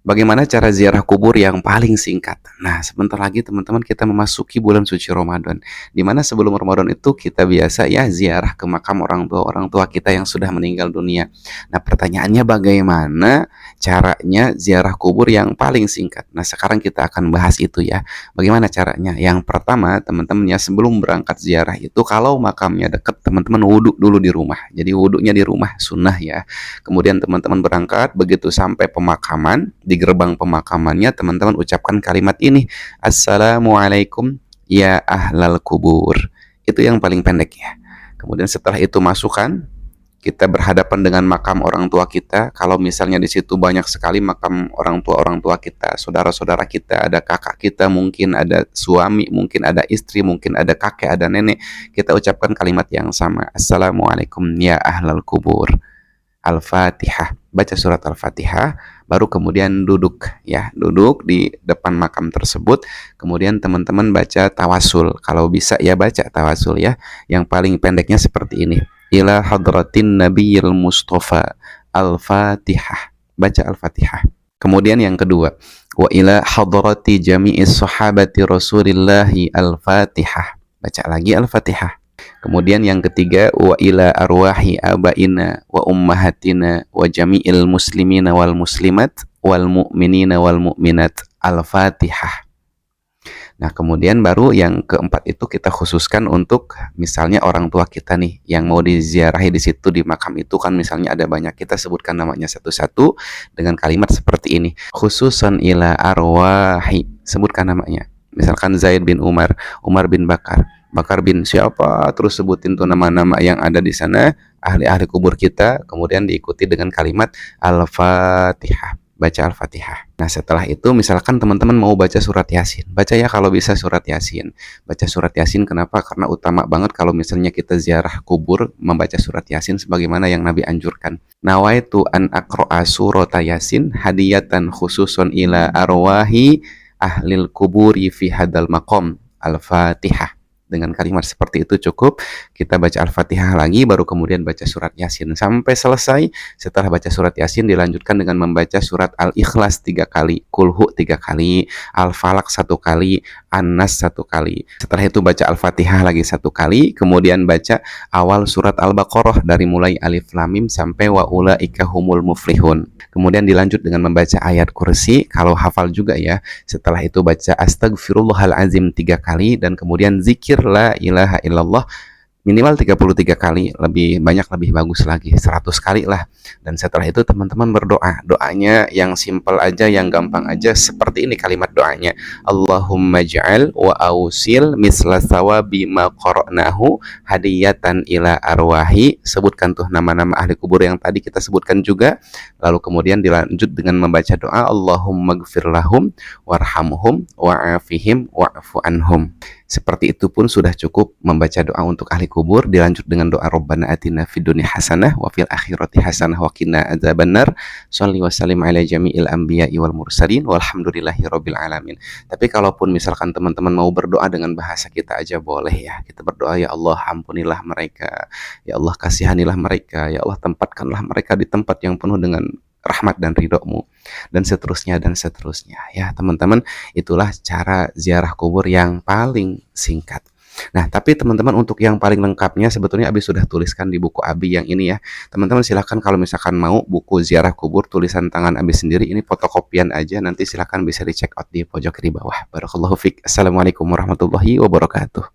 Bagaimana cara ziarah kubur yang paling singkat? Nah, sebentar lagi teman-teman kita memasuki bulan suci Ramadan. Di mana sebelum Ramadan itu kita biasa ya ziarah ke makam orang tua kita yang sudah meninggal dunia. Nah, pertanyaannya bagaimana caranya ziarah kubur yang paling singkat? Nah, sekarang kita akan bahas itu ya. Bagaimana caranya? Yang pertama, teman-teman ya sebelum berangkat ziarah itu kalau makamnya dekat, teman-teman wudhu dulu di rumah. Jadi wudhunya di rumah sunnah ya. Kemudian teman-teman berangkat, begitu sampai pemakaman, di gerbang pemakamannya teman-teman ucapkan kalimat ini, Assalamualaikum ya ahlal kubur. Itu yang paling pendek ya. Kemudian setelah itu masukkan, kita berhadapan dengan makam orang tua kita. Kalau misalnya di situ banyak sekali makam orang tua kita, saudara-saudara kita, ada kakak kita, mungkin ada suami, mungkin ada istri, mungkin ada kakek, ada nenek, kita ucapkan kalimat yang sama, Assalamualaikum ya ahlal kubur. Al-Fatihah, baca surat Al-Fatihah, baru kemudian duduk ya, duduk di depan makam tersebut, kemudian teman-teman baca tawasul, kalau bisa ya baca tawasul ya, yang paling pendeknya seperti ini, ila hadratin nabiyil mustafa Al-Fatihah, baca Al-Fatihah. Kemudian yang kedua, wa ila hadrati jami'is sahabati rasulillahi Al-Fatihah, baca lagi Al-Fatihah. Kemudian yang ketiga, wa ila arwahi abaina wa ummahatina wa jami'il muslimina wal muslimat wal mu'minina wal mu'minat, Al-Fatihah. Nah, kemudian baru yang keempat itu kita khususkan untuk misalnya orang tua kita nih yang mau diziarahi di situ di makam itu kan misalnya ada banyak, kita sebutkan namanya satu-satu dengan kalimat seperti ini. Khususan ila arwahi, sebutkan namanya. Misalkan Zaid bin Umar, Umar bin Bakar, Bakar bin siapa, terus sebutin tuh nama-nama yang ada di sana, ahli-ahli kubur kita, kemudian diikuti dengan kalimat Al-Fatihah, baca Al-Fatihah. Nah, setelah itu misalkan teman-teman mau baca surat Yasin, baca ya kalau bisa surat Yasin. Baca surat Yasin kenapa? Karena utama banget kalau misalnya kita ziarah kubur membaca surat Yasin sebagaimana yang Nabi anjurkan. Nawaitu an aqra'a surata Yasin hadiyatan khususun ila arwahi ahlil kuburi fi hadal maqam, Al-Fatihah. Dengan kalimat seperti itu cukup. Kita baca Al-Fatihah lagi, baru kemudian baca surat Yasin sampai selesai. Setelah baca surat Yasin dilanjutkan dengan membaca surat Al-Ikhlas 3 kali, Kulhu 3 kali, Al-Falaq 1 kali, An-Nas 1 kali. Setelah itu baca Al-Fatihah lagi 1 kali, kemudian baca awal surat Al-Baqarah dari mulai Alif Lam Mim sampai wa ulaika humul muflihun. Kemudian dilanjut dengan membaca ayat kursi kalau hafal juga ya. Setelah itu baca Astagfirullahalazim 3 kali dan kemudian zikir la ilaha illallah minimal 33 kali, lebih banyak lebih bagus lagi 100 kali lah. Dan setelah itu teman-teman berdoa, doanya yang simple aja, yang gampang aja, seperti ini kalimat doanya, Allahumma ja'al wa ausil misla sawabi ma qara'nahu hadiyatan ila arwahi, sebutkan tuh nama-nama ahli kubur yang tadi kita sebutkan juga, lalu kemudian dilanjut dengan membaca doa Allahumma gfir lahum warhamhum wa'afihim wa'fu anhum. Seperti itu pun sudah cukup membaca doa untuk ahli kubur. Dilanjut dengan doa Rabbana atina fid dunya hasanah wa fil akhirati hasanah wa qina adzabannar. Shalli wa sallim ala jami'il anbiya'i wal mursalin walhamdulillahi rabbil alamin. Tapi kalaupun misalkan teman-teman mau berdoa dengan bahasa kita aja boleh ya. Kita berdoa, ya Allah ampunilah mereka, ya Allah kasihanilah mereka, ya Allah tempatkanlah mereka di tempat yang penuh dengan rahmat dan ridho-Mu, dan seterusnya ya teman-teman. Itulah cara ziarah kubur yang paling singkat. Nah, tapi teman-teman untuk yang paling lengkapnya sebetulnya Abi sudah tuliskan di buku Abi yang ini ya. Teman-teman silahkan kalau misalkan mau buku ziarah kubur tulisan tangan Abi sendiri, ini fotokopian aja, nanti silahkan bisa di check out di pojok kiri bawah. Barakallahu fiik. Assalamualaikum warahmatullahi wabarakatuh.